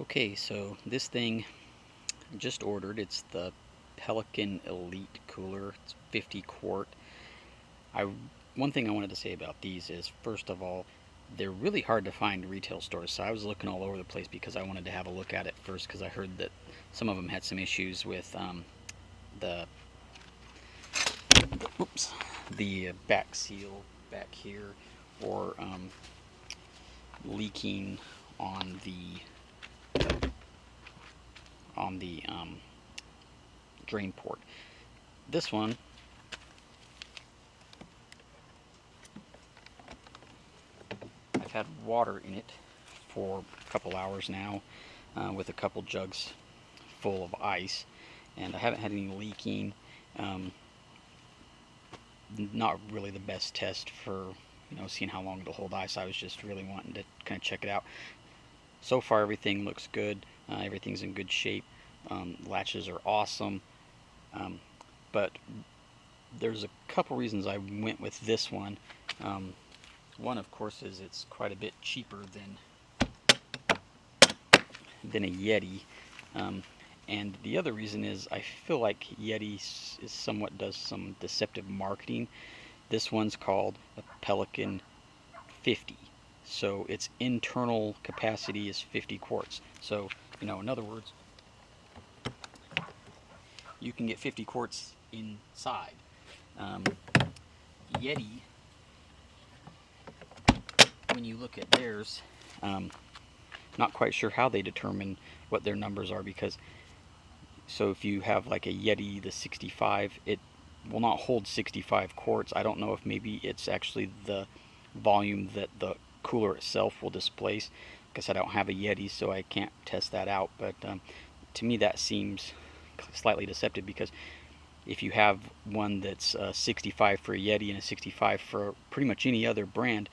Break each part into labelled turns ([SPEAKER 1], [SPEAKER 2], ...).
[SPEAKER 1] Okay, so this thing I just ordered. It's the Pelican Elite cooler. It's 50 quart. I One thing I wanted to say about these is, first of all, they're really hard to find in retail stores. So I was looking all over the place because I wanted to have a look at it first, because I heard that some of them had some issues with the oops the back seal back here, or leaking on the drain port. This one, I've had water in it for a couple hours now, with a couple jugs full of ice, and I haven't had any leaking. Not really the best test for seeing how long it'll hold ice. I was just really wanting to kind of check it out. So far everything looks good. Everything's in good shape. Latches are awesome. But there's a couple reasons I went with this one. One, of course, is it's quite a bit cheaper than a Yeti. And the other reason is I feel like Yeti does some deceptive marketing. This one's called a Pelican 50. So its internal capacity is 50 quarts. So, in other words, you can get 50 quarts inside. Yeti, when you look at theirs, not quite sure how they determine what their numbers are, because so if you have like a Yeti, the 65, it will not hold 65 quarts. I don't know if maybe it's actually the volume that the cooler itself will displace, because I don't have a Yeti, so I can't test that out. But to me that seems slightly deceptive, because if you have one that's 65 for a Yeti and a 65 for pretty much any other brand,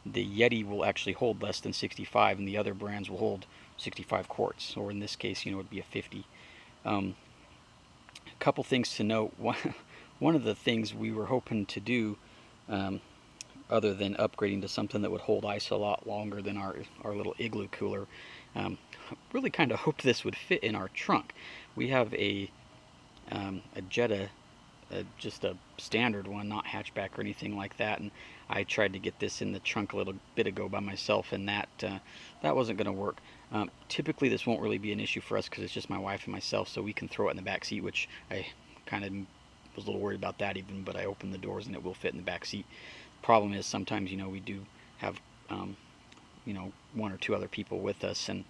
[SPEAKER 1] the Yeti will actually hold less than 65, and the other brands will hold 65 quarts, or in this case, it would be a 50. A couple things to note. One of the things we were hoping to do, other than upgrading to something that would hold ice a lot longer than our little igloo cooler, really kind of hoped this would fit in our trunk. We have a Jetta, just a standard one, not hatchback or anything like that, and I tried to get this in the trunk a little bit ago by myself, and that wasn't going to work. Typically this won't really be an issue for us because it's just my wife and myself, so we can throw it in the back seat, which I kind of was a little worried about that even, but I opened the doors and it will fit in the back seat. Problem is, sometimes we do have one or two other people with us, and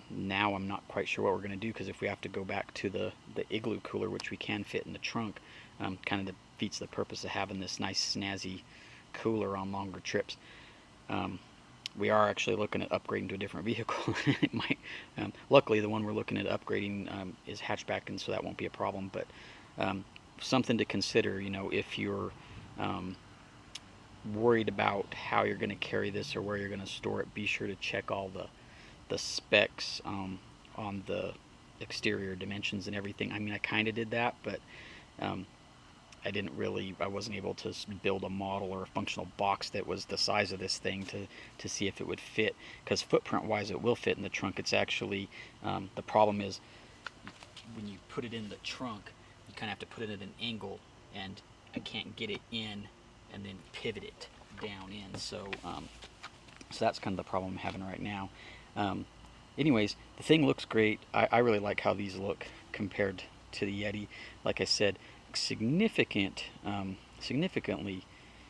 [SPEAKER 1] now I'm not quite sure what we're going to do, because if we have to go back to the igloo cooler, which we can fit in the trunk, kind of defeats the purpose of having this nice snazzy cooler on longer trips. We are actually looking at upgrading to a different vehicle. It might, luckily the one we're looking at upgrading is hatchback, and so that won't be a problem, but something to consider, if you're worried about how you're going to carry this or where you're going to store it. Be sure to check all the specs on the exterior dimensions and everything. I mean, I kind of did that, but I wasn't able to build a model or a functional box that was the size of this thing to see if it would fit, because footprint wise it will fit in the trunk. It's actually, the problem is when you put it in the trunk, you kind of have to put it at an angle, and I can't get it in and then pivot it down in. So that's kind of the problem I'm having right now. Anyways, the thing looks great. I really like how these look compared to the Yeti. Like I said, significantly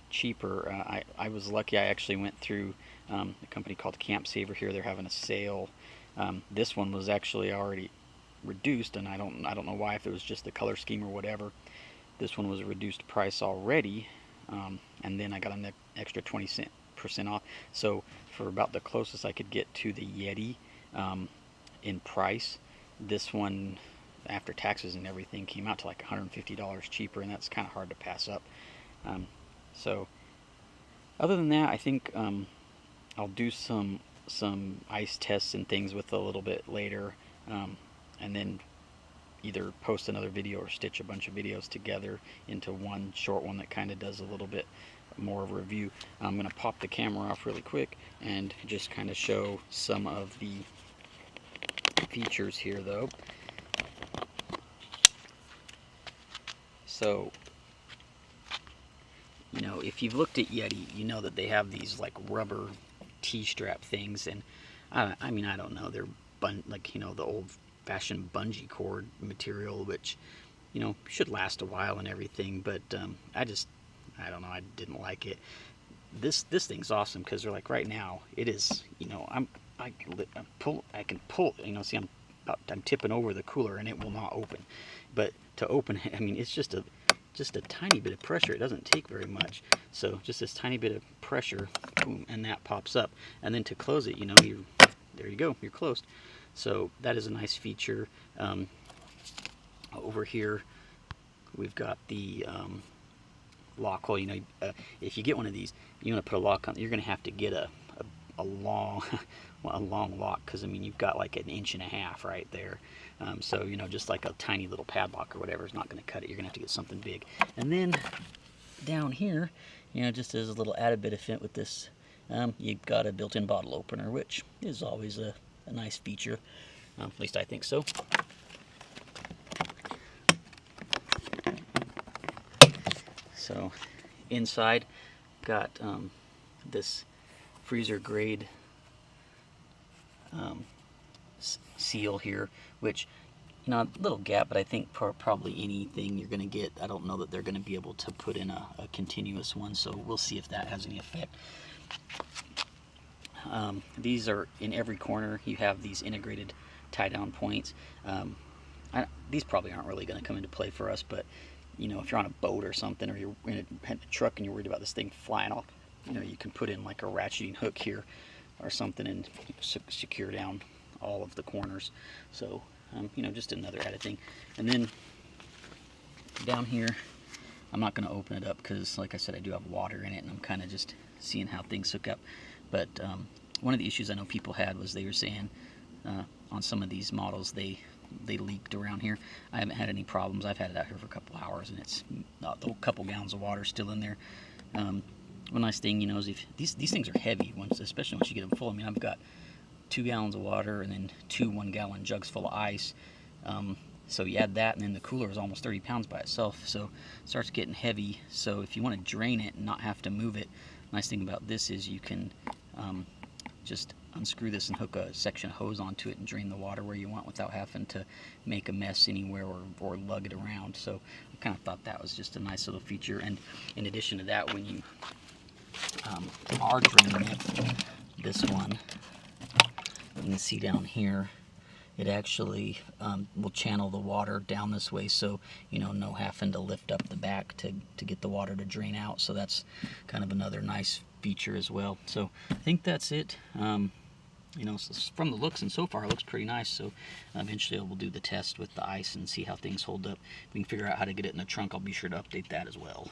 [SPEAKER 1] cheaper. I was lucky. I actually went through a company called Camp Saver here. They're having a sale. This one was actually already reduced, and I don't know why, if it was just the color scheme or whatever. This one was a reduced price already, and then I got an extra 20% off. So for about the closest I could get to the Yeti in price, this one, after taxes and everything, came out to like $150 cheaper, and that's kind of hard to pass up. So other than that, I think I'll do some ice tests and things with a little bit later, and then either post another video or stitch a bunch of videos together into one short one that kind of does a little bit more of a review. I'm going to pop the camera off really quick and just kind of show some of the features here though. So, you know, if you've looked at Yeti, you know that they have these like rubber T-strap things, and I mean, I don't know, they're like, you know, the old-fashioned bungee cord material, which, you know, should last a while and everything, but I don't know, I didn't like it. This thing's awesome because they're like, right now it is, you know, I can pull, you know, see, I'm tipping over the cooler and it will not open. But to open it, I mean, it's just a tiny bit of pressure. It doesn't take very much. So just this tiny bit of pressure, boom, and that pops up. And then to close it, you know, there you go, you're closed. So that is a nice feature. Over here, we've got the lock hole. You know, if you get one of these, you want to put a lock on, you're going to have to get a long a long lock, because I mean, you've got like 1.5 inches right there. So, you know, just like a tiny little padlock or whatever is not going to cut it. You're going to have to get something big. And then down here, you know, just as a little added benefit with this, you've got a built-in bottle opener, which is always a nice feature. At least I think so. So inside, got this freezer grade seal here, which, you know, a little gap, but I think probably anything you're going to get, I don't know that they're going to be able to put in a continuous one, so we'll see if that has any effect. These are in every corner. You have these integrated tie-down points. These probably aren't really going to come into play for us, but, you know, if you're on a boat or something, or you're in a truck and you're worried about this thing flying off, you know, you can put in like a ratcheting hook here or something and secure down all of the corners. So, you know, just another added thing. And then down here, I'm not going to open it up because, like I said, I do have water in it, and I'm kind of just seeing how things hook up. But one of the issues I know people had was they were saying on some of these models they leaked around here. I haven't had any problems. I've had it out here for a couple hours, and it's a couple gallons of water still in there. One nice thing, you know, is if these things are heavy, especially once you get them full. I mean, I've got 2 gallons of water and then 2 1-gallon jugs full of ice. So you add that, and then the cooler is almost 30 pounds by itself. So it starts getting heavy. So if you want to drain it and not have to move it, nice thing about this is you can just unscrew this and hook a section hose onto it and drain the water where you want without having to make a mess anywhere or lug it around. So I kind of thought that was just a nice little feature. And in addition to that, when you are draining it, this one, you can see down here, it actually will channel the water down this way, so, you know, no having to lift up the back to get the water to drain out. So that's kind of another nice feature as well. So I think that's it. You know, so from the looks, and so far it looks pretty nice. So eventually we'll do the test with the ice and see how things hold up. If we can figure out how to get it in the trunk, I'll be sure to update that as well.